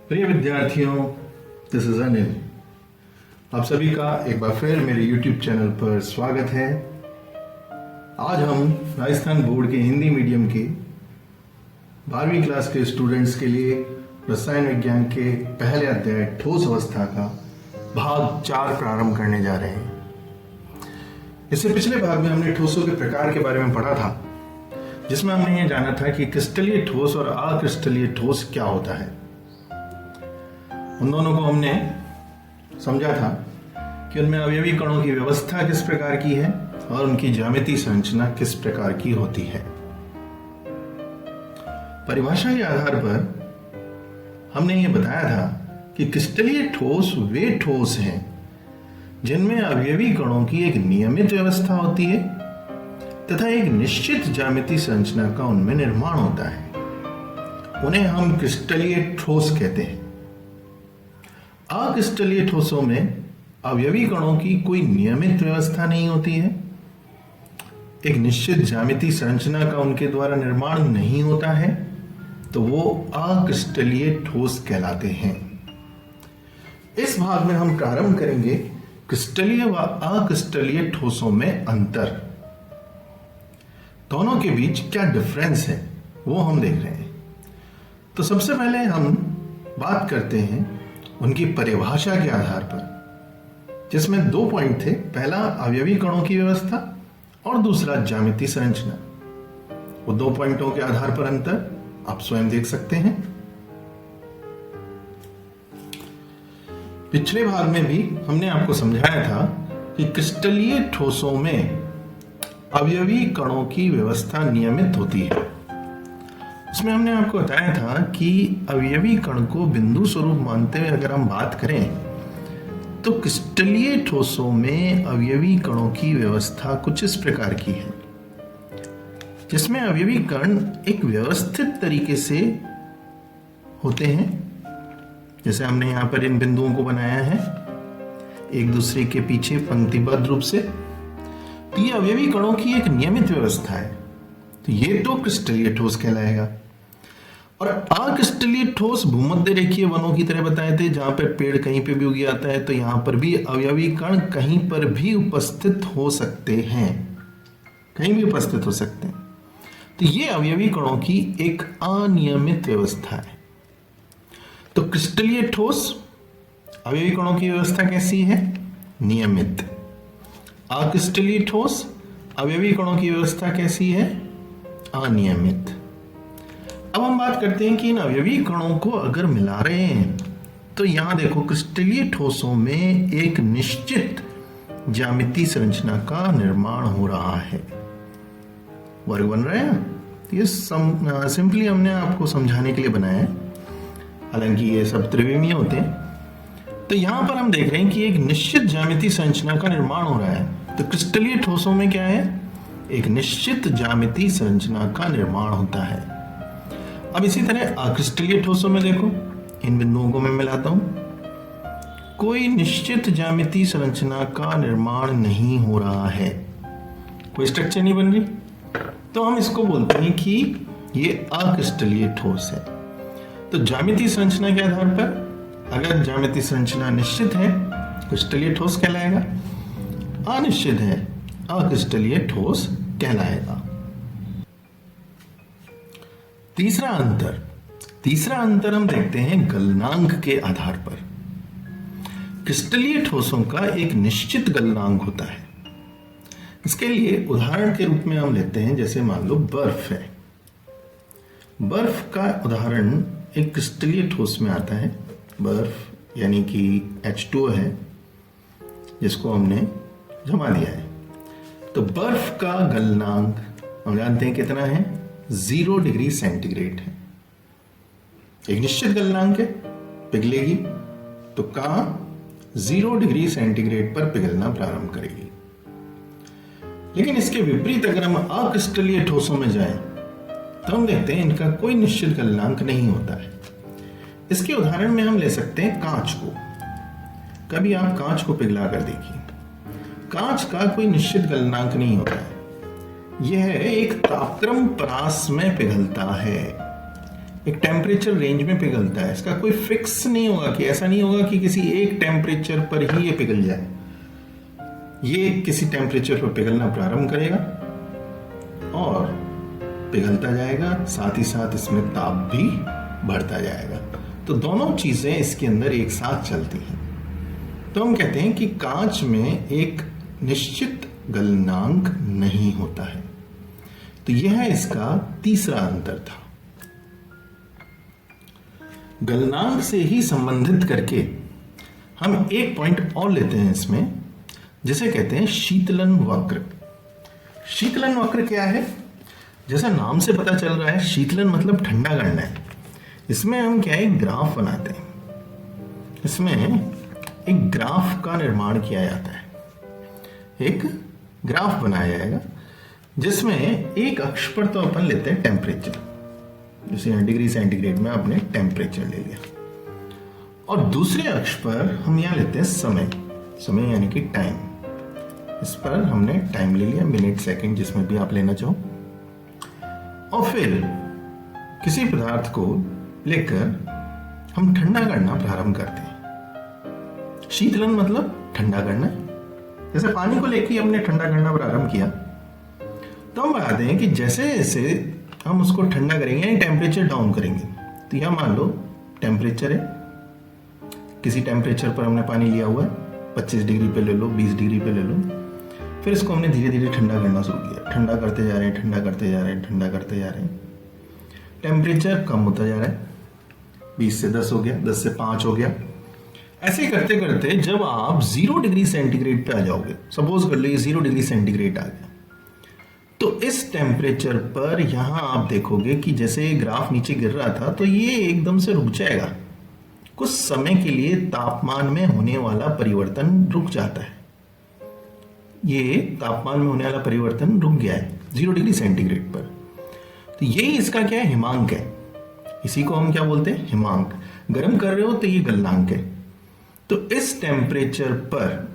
प्रिय विद्यार्थियों, this is Anil. आप सभी का एक बार फिर मेरे YouTube चैनल पर स्वागत है। आज हम राजस्थान बोर्ड के हिंदी मीडियम के 12वीं क्लास के स्टूडेंट्स के लिए रसायन विज्ञान के पहले अध्याय ठोस अवस्था का भाग 4 प्रारंभ करने जा रहे हैं। इससे पिछले भाग में हमने ठोसों के प्रकार के बारे में पढ़ा था, जिसमें हमने ये जाना था कि क्रिस्टलीय ठोस और अक्रिस्टलीय ठोस क्या होता है। उन दोनों को हमने समझा था कि उनमें अवयवी कणों की व्यवस्था किस प्रकार की है और उनकी ज्यामितीय संरचना किस प्रकार की होती है। परिभाषा के आधार पर हमने ये बताया था कि क्रिस्टलीय ठोस वे ठोस हैं जिनमें अवयवी कणों की एक नियमित व्यवस्था होती है तथा एक निश्चित ज्यामितीय संरचना का उनमें निर्माण होता है। उन्हें हम क्रिस्टलीय ठोस कहते हैं। अक्रिस्टलीय ठोसों में अवयवी कणों की कोई नियमित व्यवस्था नहीं होती है, एक निश्चित ज्यामितीय संरचना का उनके द्वारा निर्माण नहीं होता है, तो वो अक्रिस्टलीय ठोस कहलाते हैं। इस भाग में हम प्रारंभ करेंगे क्रिस्टलीय व अक्रिस्टलीय ठोसों में अंतर, दोनों के बीच क्या डिफरेंस है वो हम देख रहे हैं। तो सबसे पहले हम बात करते हैं उनकी परिभाषा के आधार पर, जिसमें 2 पॉइंट थे। पहला अवयवी कणों की व्यवस्था और दूसरा ज्यामितीय संरचना। वो 2 पॉइंटों के आधार पर अंतर आप स्वयं देख सकते हैं। पिछले भाग में भी हमने आपको समझाया था कि क्रिस्टलीय ठोसों में अवयवी कणों की व्यवस्था नियमित होती है। उसमें हमने आपको बताया था कि अवयवी कण को बिंदु स्वरूप मानते हुए अगर हम बात करें तो क्रिस्टलीय ठोसों में अवयवी कणों की व्यवस्था कुछ इस प्रकार की है, जिसमें अवयवी कण एक व्यवस्थित तरीके से होते हैं। जैसे हमने यहां पर इन बिंदुओं को बनाया है एक दूसरे के पीछे पंक्तिबद्ध रूप से, तो ये अवयवी कणों की एक नियमित व्यवस्था है। तो ये तो क्रिस्टलीय ठोस कहलाएगा। और अक्रिस्टलीय ठोस भूमध्य रेखीय वनों की तरह बताए थे, जहां पर पेड़ कहीं पे भी उग जाता है, तो यहां पर भी अवयवी कण कहीं पर भी उपस्थित हो सकते हैं, कहीं भी उपस्थित हो सकते हैं। तो ये अवयवी कणों की एक अनियमित व्यवस्था है। तो क्रिस्टलीय ठोस अवयवी कणों की व्यवस्था कैसी है? नियमित। अक्रिस्टलीय ठोस अवयवी कणों की व्यवस्था कैसी है? अनियमित। अब हम बात करते हैं कि इन अवयवी कणों को अगर मिला रहे हैं तो यहां देखो क्रिस्टलीय ठोसों में एक निश्चित ज्यामितीय संरचना का निर्माण हो रहा है। वर्ग बन रहा है। ये सिंपली हमने आपको समझाने के लिए बनाया है, हालांकि ये सब त्रिविमीय होते हैं। तो यहां पर हम देख रहे हैं कि एक निश्चित ज्यामितीय संरचना का निर्माण हो रहा है। तो क्रिस्टलीय ठोसों में क्या है? एक निश्चित ज्यामितीय संरचना का निर्माण होता है। अब इसी तरह अक्रिस्टलीय ठोसों में देखो, इन बिंदुओं को मैं मिलाता हूं, कोई निश्चित ज्यामितीय संरचना का निर्माण नहीं हो रहा है, कोई स्ट्रक्चर नहीं बन रही, तो हम इसको बोलते हैं कि ये अक्रिस्टलीय ठोस है। तो ज्यामितीय संरचना के आधार पर अगर ज्यामितीय संरचना निश्चित है, क्रिस्टलीय ठोस कहलाएगा, अनिश्चित है, अक्रिस्टलीय ठोस कहलाएगा। तीसरा अंतर हम देखते हैं गलनांक के आधार पर। क्रिस्टलीय ठोसों का एक निश्चित गलनांक होता है। इसके लिए उदाहरण के रूप में हम लेते हैं, जैसे मान लो बर्फ है। बर्फ का उदाहरण एक क्रिस्टलीय ठोस में आता है। बर्फ यानी कि H2O है, जिसको हमने जमा दिया है। तो बर्फ का गलनांक हम जानते हैं कितना है? 0 डिग्री सेंटीग्रेड है। एक निश्चित गलनांक है, पिघलेगी तो कहां? 0 डिग्री सेंटीग्रेड पर पिघलना प्रारंभ करेगी। लेकिन इसके विपरीत अगर हम अक्रिस्टलीय ठोसों में जाएं तो हम देखते हैं इनका कोई निश्चित गलनांक नहीं होता है। इसके उदाहरण में हम ले सकते हैं कांच को। कभी आप कांच को पिघला कर देखिए, कांच का कोई निश्चित गलनांक नहीं होता है। यह एक तापक्रम परास में पिघलता है। एक टेम्परेचर रेंज में पिघलता है। इसका कोई फिक्स नहीं होगा, कि ऐसा नहीं होगा कि किसी एक टेम्परेचर पर ही ये पिघल जाए। ये किसी टेम्परेचर पर पिघलना प्रारंभ करेगा और पिघलता जाएगा, साथ ही साथ इसमें ताप भी बढ़ता जाएगा। तो दोनों चीजें इसके अंदर एक साथ चलती हैं। तो हम कहते हैं कि कांच में एक निश्चित गलनांक नहीं होता है। तो यह इसका तीसरा अंतर था। गलनांक से ही संबंधित करके हम एक पॉइंट और लेते हैं इसमें, जिसे कहते हैं शीतलन वक्र। शीतलन वक्र क्या है? जैसा नाम से पता चल रहा है, शीतलन मतलब ठंडा करना है। इसमें हम क्या है, ग्राफ बनाते हैं। इसमें एक ग्राफ का निर्माण किया जाता है। एक ग्राफ बनाया जाएगा जिसमें एक अक्ष पर तो अपन लेते हैं टेम्परेचर, जैसे यहाँ डिग्री सेंटीग्रेड में आपने टेम्परेचर ले लिया, और दूसरे अक्ष पर हम यहाँ लेते हैं समय। समय यानी कि टाइम। इस पर हमने टाइम ले लिया, मिनट सेकंड जिसमें भी आप लेना चाहो। और फिर किसी पदार्थ को लेकर हम ठंडा करना प्रारंभ करते हैं। शीतलन मतलब ठंडा करना। जैसे पानी को लेकर हमने ठंडा करना प्रारंभ किया, तो हम बताते हैं कि जैसे जैसे हम उसको ठंडा करेंगे यानी टेम्परेचर डाउन करेंगे, तो यह मान लो टेम्परेचर है, किसी टेम्परेचर पर हमने पानी लिया हुआ है, 25 डिग्री पे ले लो, 20 डिग्री पे ले लो। फिर इसको हमने धीरे धीरे ठंडा करना शुरू किया। ठंडा करते जा रहे हैं, ठंडा करते जा रहे हैं, ठंडा करते जा रहे हैं। टेम्परेचर कम होता जा रहा है, 20 से 10 हो गया, 10 से 5 हो गया। ऐसे करते करते जब आप 0 डिग्री सेंटीग्रेड पे आ जाओगे, सपोज कर लो ये 0 डिग्री सेंटीग्रेड आ गया, तो इस टेम्परेचर पर यहां आप देखोगे कि जैसे ग्राफ नीचे गिर रहा था, तो ये एकदम से रुक जाएगा। कुछ समय के लिए तापमान में होने वाला परिवर्तन रुक जाता है। ये तापमान में होने वाला परिवर्तन रुक गया है 0 डिग्री सेंटीग्रेड पर। तो यही इसका क्या है, हिमांक है। इसी को हम क्या बोलते हैं, हिमांक। गर्म कर रहे हो तो ये गलनांक है। तो इस टेम्परेचर पर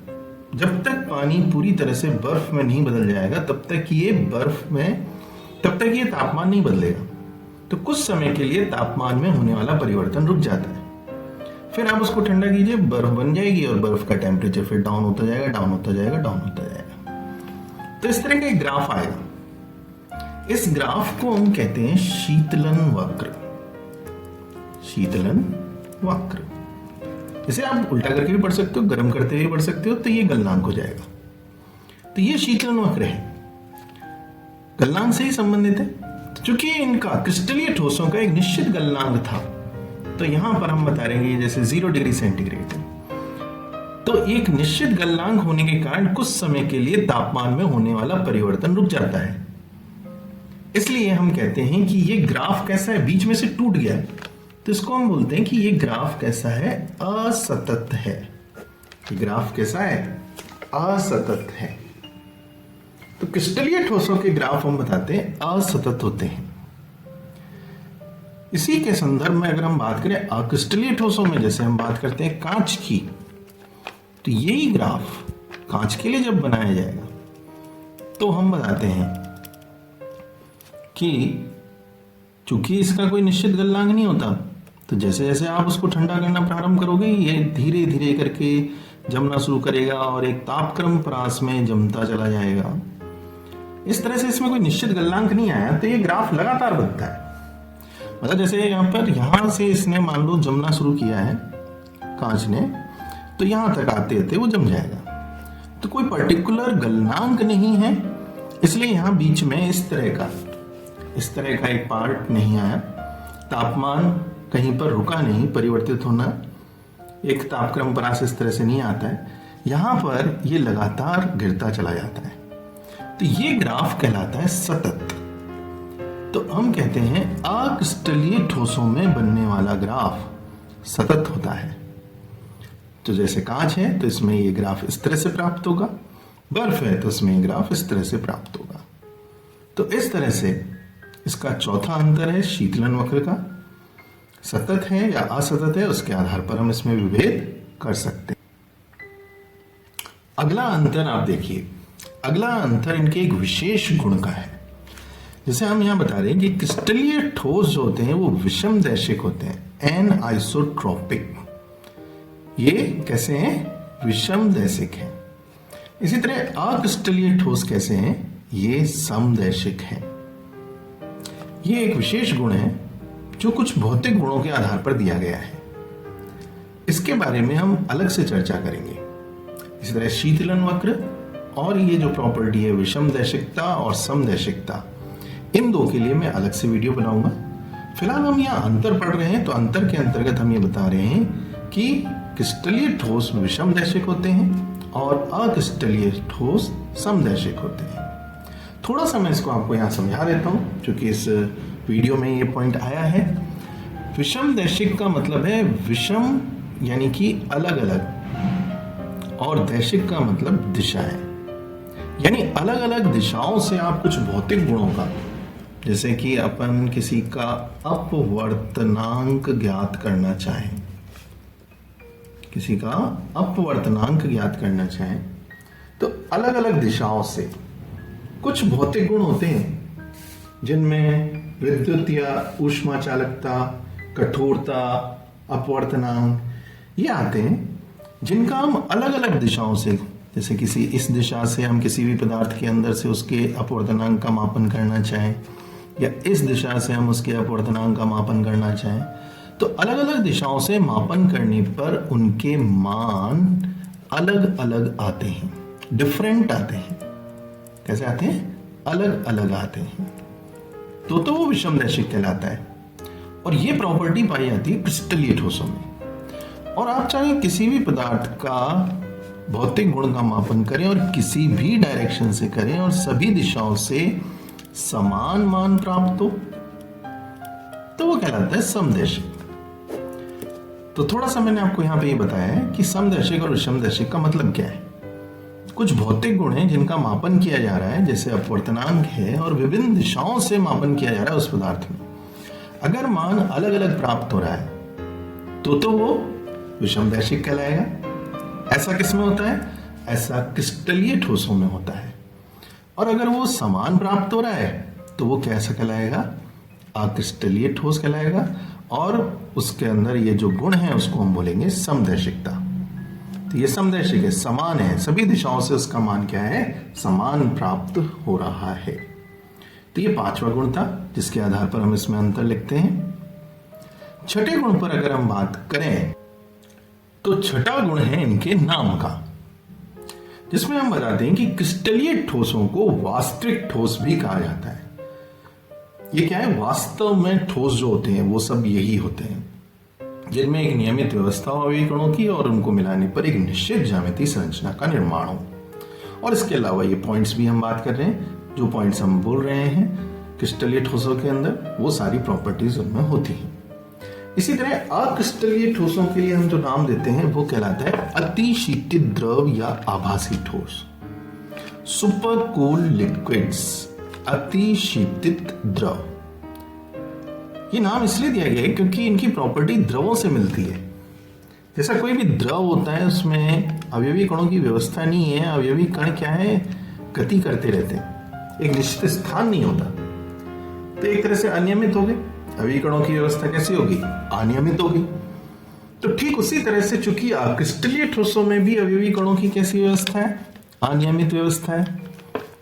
जब तक पानी पूरी तरह से बर्फ में नहीं बदल जाएगा, तब तक ये तापमान नहीं बदलेगा। तो कुछ समय के लिए तापमान में होने वाला परिवर्तन रुक जाता है। फिर आप उसको ठंडा कीजिए, बर्फ बन जाएगी और बर्फ का टेम्परेचर फिर डाउन होता जाएगा, डाउन होता जाएगा, डाउन होता जाएगा। तो इस तरह का एक ग्राफ आएगा। इस ग्राफ को हम कहते हैं शीतलन वक्र। शीतलन वक्र इसे आप उल्टा करके भी पढ़ सकते हो, गर्म करते हुए पढ़ सकते हो, तो ये गलनांक हो जाएगा। तो ये शीतलन वक्र है, गलनांक से ही संबंधित है। चूंकि इनका क्रिस्टलीय ठोसों का एक निश्चित गलनांक था, तो यहां पर हम बता रहे हैं जैसे 0 डिग्री सेंटीग्रेड है, तो एक निश्चित गलनांक होने के कारण कुछ समय के लिए तापमान में होने वाला परिवर्तन रुक जाता है। इसलिए हम कहते हैं कि ये ग्राफ कैसा है, बीच में से टूट गया, तो इसको हम बोलते हैं कि ये ग्राफ कैसा है, असतत है। ये ग्राफ कैसा है, असतत है। तो क्रिस्टलीय ठोसों के ग्राफ हम बताते हैं असतत होते हैं। इसी के संदर्भ में अगर हम बात करें अक्रिस्टलीय ठोसों में, जैसे हम बात करते हैं कांच की, तो यही ग्राफ कांच के लिए जब बनाया जाएगा, तो हम बताते हैं कि चूंकि इसका कोई निश्चित गलनांक नहीं होता, तो जैसे जैसे आप उसको ठंडा करना प्रारंभ करोगे, ये धीरे धीरे करके जमना शुरू करेगा और एक तापक्रम परास में जमता चला जाएगा। इस तरह से इसमें कोई निश्चित गलनांक नहीं आया, तो ये ग्राफ लगातार बनता है। मतलब जैसे यहां से इसने मान लो जमना शुरू किया है कांच ने, तो यहां तक आते आते वो जम जाएगा। तो कोई पर्टिकुलर गलनांक नहीं है, इसलिए यहां बीच में इस तरह का एक पार्ट नहीं आया। तापमान कहीं पर रुका नहीं, परिवर्तित होना एक तापक्रम परास इस तरह से नहीं आता है, यहां पर ये लगातार गिरता चला जाता है। तो ये ग्राफ कहलाता है सतत। तो हम कहते हैं अक्रिस्टलीय ठोसों में बनने वाला ग्राफ सतत होता है। तो जैसे कांच है तो इसमें ये ग्राफ इस तरह से प्राप्त होगा, बर्फ है तो इसमें ये ग्राफ इस तरह से प्राप्त होगा। तो इस तरह से इसका चौथा अंतर है शीतलन वक्र का, सतत है या असतत है, उसके आधार पर हम इसमें विभेद कर सकते हैं। अगला अंतर आप देखिए, अगला अंतर इनके एक विशेष गुण का है। जैसे हम यहाँ बता रहे हैं कि क्रिस्टलीय ठोस जो होते हैं वो विषम दैशिक होते हैं, एनआइसोट्रोपिक। ये कैसे हैं? विषम दैशिक हैं। इसी तरह अक्रिस्टलीय ठोस कैसे हैं? ये समदैशिक हैं। ये एक विशेष गुण है जो कुछ भौतिक गुणों के आधार पर दिया गया है। इसके बारे में हम अलग से चर्चा करेंगे। इसी तरह शीतलन वक्र और ये जो प्रॉपर्टी है विषम दैशिकता और समदैशिकता, इन दो के लिए मैं अलग से वीडियो बनाऊंगा। फिलहाल हम यहाँ अंतर पढ़ रहे हैं, तो अंतर के अंतर्गत हम ये बता रहे हैं कि क्रिस्टलीय ठोस विषम दैशिक होते हैं और अक्रिस्टलीय ठोस समदैशिक होते हैं। थोड़ा सा मैं इसको आपको यहाँ समझा देता हूँ, क्योंकि इस वीडियो में ये पॉइंट आया है। विषम दैशिक का मतलब है विषम यानी कि अलग अलग, और दैशिक का मतलब दिशाएं, यानी अलग अलग दिशाओं से आप कुछ भौतिक गुणों का, जैसे कि अपन किसी का अपवर्तनांक ज्ञात करना चाहें, किसी का अपवर्तनांक ज्ञात करना चाहें, तो अलग अलग दिशाओं से कुछ भौतिक गुण होते हैं जिनमें विद्युत या ऊष्मा चालकता, कठोरता, अपवर्तनांक ये आते हैं, जिनका हम अलग अलग दिशाओं से, जैसे किसी इस दिशा से हम किसी भी पदार्थ के अंदर से उसके अपवर्तनांक का मापन करना चाहें, या इस दिशा से हम उसके अपवर्तनांक का मापन करना चाहें, तो अलग अलग दिशाओं से मापन करने पर उनके मान अलग अलग आते हैं, डिफरेंट आते हैं। कैसे आते हैं? अलग अलग आते हैं। तो वो विषम दैशिक कहलाता है। और ये प्रॉपर्टी पाई जाती है क्रिस्टलीय ठोसों में। और आप चाहे किसी भी पदार्थ का भौतिक गुण का मापन करें और किसी भी डायरेक्शन से करें और सभी दिशाओं से समान मान प्राप्त हो, तो वो कहलाता है समदैशिक। तो थोड़ा सा मैंने आपको यहां पे ये बताया है कि समदैशिक और विषम दैशिक का मतलब क्या है। कुछ भौतिक गुण हैं जिनका मापन किया जा रहा है, जैसे अपवर्तनांक है, और विभिन्न दिशाओं से मापन किया जा रहा है उस पदार्थ में। अगर मान अलग अलग प्राप्त हो रहा है तो वो विषम दैशिक कहलाएगा। ऐसा किसमें होता है? ऐसा क्रिस्टलीय ठोसों में होता है। और अगर वो समान प्राप्त हो रहा है तो वो कैसा कहलाएगा? अक्रिस्टलीय ठोस कहलाएगा। और उसके अंदर ये जो गुण है उसको हम बोलेंगे समदैशिकता। तो ये समदैशिक है, समान है, सभी दिशाओं से उसका मान क्या है? समान प्राप्त हो रहा है। तो ये पांचवा गुण था जिसके आधार पर हम इसमें अंतर लिखते हैं। छठे गुण पर अगर हम बात करें तो छठा गुण है इनके नाम का, जिसमें हम बताते हैं कि क्रिस्टलीय ठोसों को वास्तविक ठोस भी कहा जाता है। ये क्या है? वास्तव में ठोस जो होते हैं वो सब यही होते हैं जिनमें एक नियमित व्यवस्था हो अवयवी कणों की और उनको मिलाने पर एक निश्चित ज्यामितीय संरचना का निर्माण हो। और इसके अलावा ये पॉइंट्स भी हम बात कर रहे हैं, जो पॉइंट्स हम बोल रहे हैं क्रिस्टलीय ठोसों के अंदर, वो सारी प्रॉपर्टीज उनमें होती हैं। इसी तरह अक्रिस्टलीय ठोसों के लिए हम जो नाम देते हैं वो कहलाता है अतिशीतित द्रव या आभासी ठोस, सुपर कूल लिक्विड्स, अतिशीतित द्रव। ये नाम इसलिए दिया गया है क्योंकि इनकी प्रॉपर्टी द्रवों से मिलती है। जैसा कोई भी द्रव होता है उसमें अवयवी कणों की व्यवस्था नहीं है, अवयवी कण क्या है? गति करते रहते हैं, एक निश्चित स्थान नहीं होता, तो एक तरह से अनियमित हो गए। अवयवी कणों की व्यवस्था कैसी होगी? अनियमित होगी। तो ठीक उसी तरह से चूंकि क्रिस्टलीय ठोसों में भी अवयवी कणों की कैसी व्यवस्था है? अनियमित व्यवस्था है।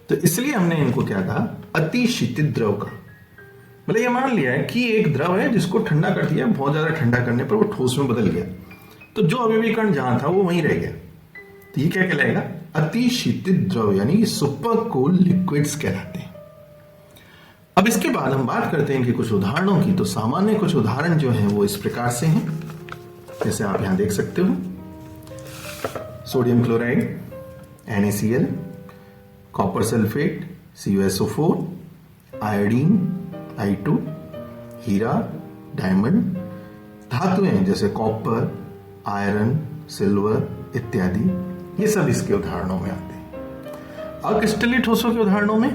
तो इसलिए हमने इनको क्या कहा? अतिशीतित द्रव का। मतलब ये मान लिया है कि एक द्रव है जिसको ठंडा कर दिया, बहुत ज्यादा ठंडा करने पर वो ठोस में बदल गया, तो जो अवयवी कण जहां था वो वहीं रह गया। तो ये क्या कहलाएगा? अतिशीतित द्रव, यानी सुपर कूल लिक्विड्स कहलाते हैं। अब इसके बाद हम बात करते हैं कि कुछ उदाहरणों की। तो सामान्य कुछ उदाहरण जो हैं वो इस प्रकार से हैं, जैसे आप यहां देख सकते हो, sodium chloride NaCl, copper sulphate CuSO4, iodine I2, हीरा, डायमंड, धातुएं जैसे कॉपर, आयरन, सिल्वर इत्यादि, ये सब इसके उदाहरणों में आते हैं। अक्रिस्टलीय ठोसों के उदाहरणों में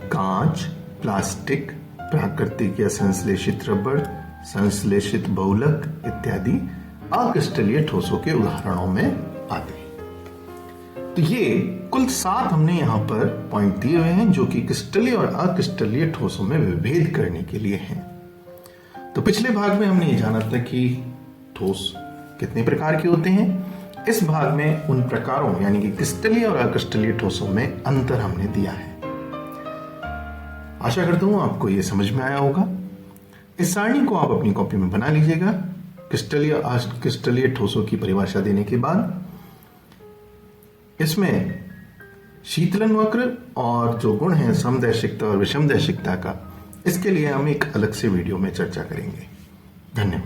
कांच, प्लास्टिक, प्राकृतिक या संश्लेषित रबड़, संश्लेषित बहुलक इत्यादि अक्रिस्टलीय ठोसों के उदाहरणों में आते हैं। तो ये कुल 7 हमने यहाँ पर पॉइंट दिए हुए हैं जो कि क्रिस्टलीय और अक्रिस्टलीय ठोसों में विभेद करने के लिए हैं। तो पिछले भाग में हमने ये जाना था कि ठोस कितने प्रकार के होते हैं। इस भाग में उन प्रकारों यानी कि क्रिस्टलीय और अक्रिस्टलीय ठोसों में अंतर हमने दिया है। आशा करता हूं आपको यह समझ में आया होगा। इस सारणी को आप अपनी कॉपी में बना लीजिएगा। क्रिस्टलीय और अक्रिस्टलीय ठोसों की परिभाषा देने के बाद इसमें शीतलन वक्र और जो गुण है समदैशिकता और विषमदैशिकता का, इसके लिए हम एक अलग से वीडियो में चर्चा करेंगे। धन्यवाद।